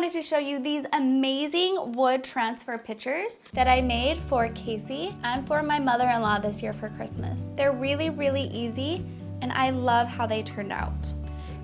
wanted to show you these amazing wood transfer pictures that I made for Casey and for my mother-in-law this year for Christmas. They're really, really easy, and I love how they turned out.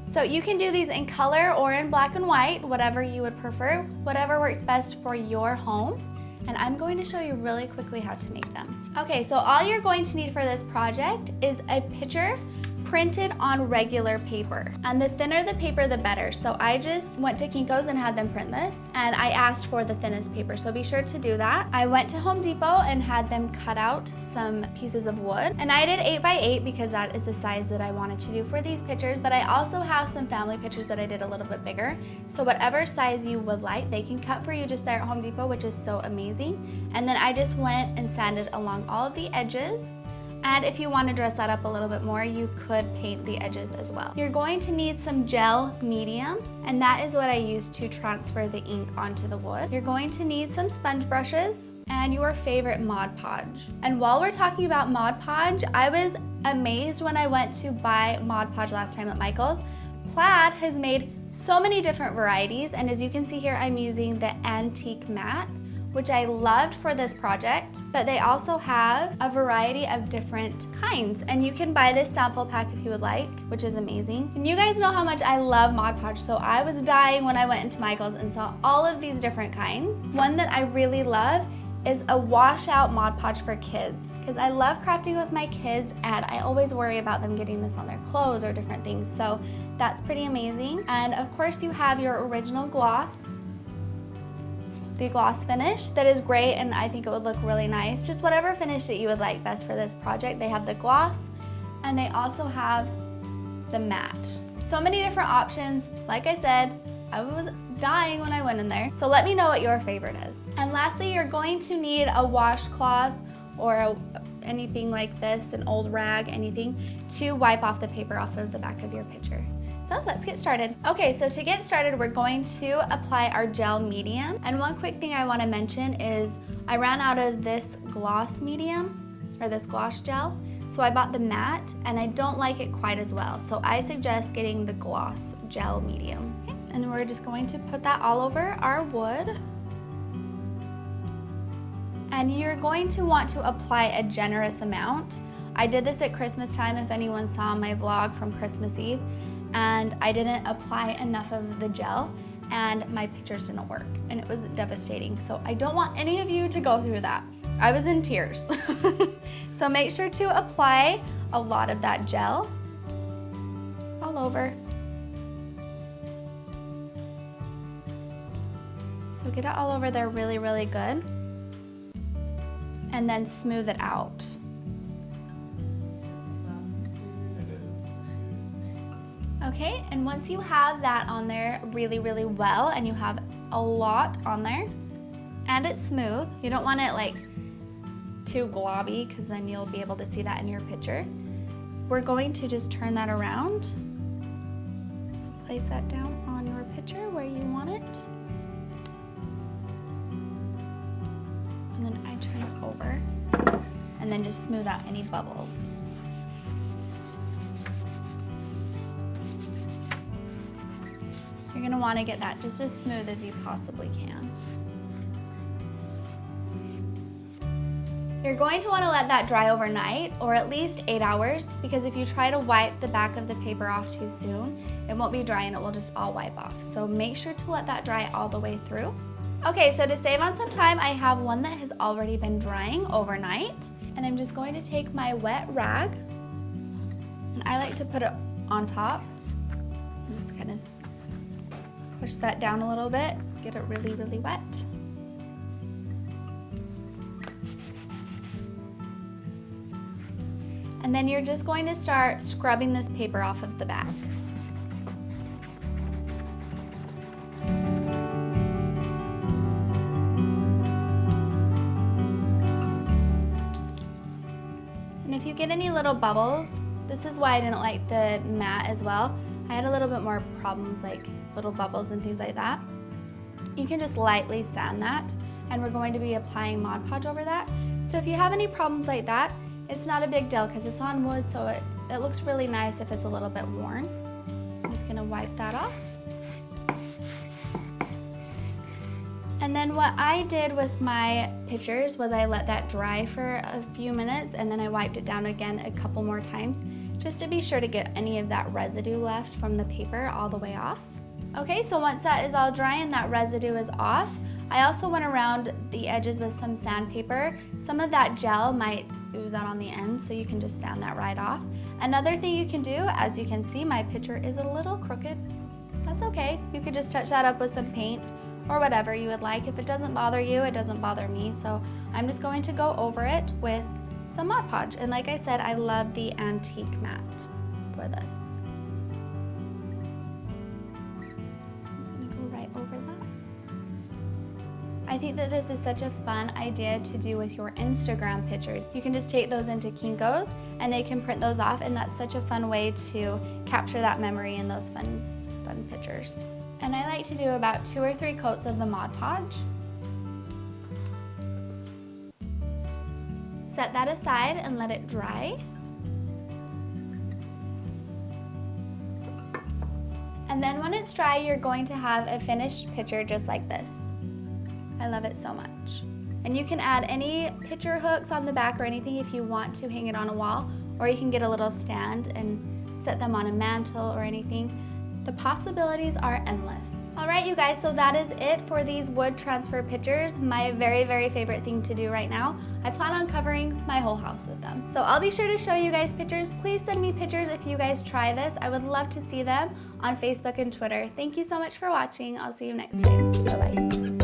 So you can do these in color or in black and white, whatever you would prefer, whatever works best for your home. And I'm going to show you really quickly how to make them. Okay, so all you're going to need for this project is a picture printed on regular paper. And the thinner the paper, the better. So I just went to Kinko's and had them print this, and I asked for the thinnest paper, so be sure to do that. I went to Home Depot and had them cut out some pieces of wood, and I did 8x8 because that is the size that I wanted to do for these pictures, but I also have some family pictures that I did a little bit bigger. So whatever size you would like, they can cut for you just there at Home Depot, which is so amazing. And then I just went and sanded along all of the edges. And if you want to dress that up a little bit more, you could paint the edges as well. You're going to need some gel medium, and that is what I used to transfer the ink onto the wood. You're going to need some sponge brushes and your favorite Mod Podge. And while we're talking about Mod Podge, I was amazed when I went to buy Mod Podge last time at Michael's. Plaid has made so many different varieties, and as you can see here, I'm using the Antique Matte, which I loved for this project, but they also have a variety of different kinds. And you can buy this sample pack if you would like, which is amazing. And you guys know how much I love Mod Podge, so I was dying when I went into Michael's and saw all of these different kinds. One that I really love is a washout Mod Podge for kids, because I love crafting with my kids and I always worry about them getting this on their clothes or different things, so that's pretty amazing. And of course you have your original gloss, the gloss finish that is great, and I think it would look really nice. Just whatever finish that you would like best for this project. They have the gloss and they also have the matte. So many different options. Like I said, I was dying when I went in there. So let me know what your favorite is. And lastly, you're going to need a washcloth or anything like this, an old rag, anything, to wipe off the paper off of the back of your picture. So let's get started. Okay, so to get started, we're going to apply our gel medium. And one quick thing I want to mention is I ran out of this gloss medium, or this gloss gel, so I bought the matte, and I don't like it quite as well. So I suggest getting the gloss gel medium. Okay, and we're just going to put that all over our wood. And you're going to want to apply a generous amount. I did this at Christmas time, if anyone saw my vlog from Christmas Eve, and I didn't apply enough of the gel and my pictures didn't work, and it was devastating. So I don't want any of you to go through that. I was in tears. So make sure to apply a lot of that gel all over. So get it all over there really, really good. And then smooth it out. Okay, and once you have that on there really, really well, and you have a lot on there, and it's smooth, you don't want it like too globby, because then you'll be able to see that in your picture. We're going to just turn that around, place that down on your picture where you want it, and then I turn it over, and then just smooth out any bubbles. You're going to want to get that just as smooth as you possibly can. You're going to want to let that dry overnight, or at least 8 hours, because if you try to wipe the back of the paper off too soon, it won't be dry and it will just all wipe off. So make sure to let that dry all the way through. Okay, so to save on some time, I have one that has already been drying overnight, and I'm just going to take my wet rag, and I like to put it on top. I'm just kind of push that down a little bit, get it really, really wet. And then you're just going to start scrubbing this paper off of the back. And if you get any little bubbles, this is why I didn't like the matte as well. I had a little bit more problems like little bubbles and things like that. You can just lightly sand that, and we're going to be applying Mod Podge over that. So if you have any problems like that, it's not a big deal because it's on wood, so it looks really nice if it's a little bit worn. I'm just gonna wipe that off. And then what I did with my pictures was I let that dry for a few minutes, and then I wiped it down again a couple more times just to be sure to get any of that residue left from the paper all the way off. Okay, so once that is all dry and that residue is off, I also went around the edges with some sandpaper. Some of that gel might ooze out on the end, so you can just sand that right off. Another thing you can do, as you can see, my picture is a little crooked. That's okay. You could just touch that up with some paint or whatever you would like. If it doesn't bother you, it doesn't bother me. So I'm just going to go over it with some Mod Podge. And like I said, I love the antique matte for this. I'm just gonna go right over that. I think that this is such a fun idea to do with your Instagram pictures. You can just take those into Kinko's and they can print those off, and that's such a fun way to capture that memory in those fun pictures. And I like to do about 2 or 3 coats of the Mod Podge. Set that aside and let it dry. And then when it's dry, you're going to have a finished picture just like this. I love it so much. And you can add any picture hooks on the back or anything if you want to hang it on a wall, or you can get a little stand and set them on a mantle or anything. The possibilities are endless. All right, you guys, so that is it for these wood transfer pictures. My very, very favorite thing to do right now. I plan on covering my whole house with them. So I'll be sure to show you guys pictures. Please send me pictures if you guys try this. I would love to see them on Facebook and Twitter. Thank you so much for watching. I'll see you next time. Bye-bye.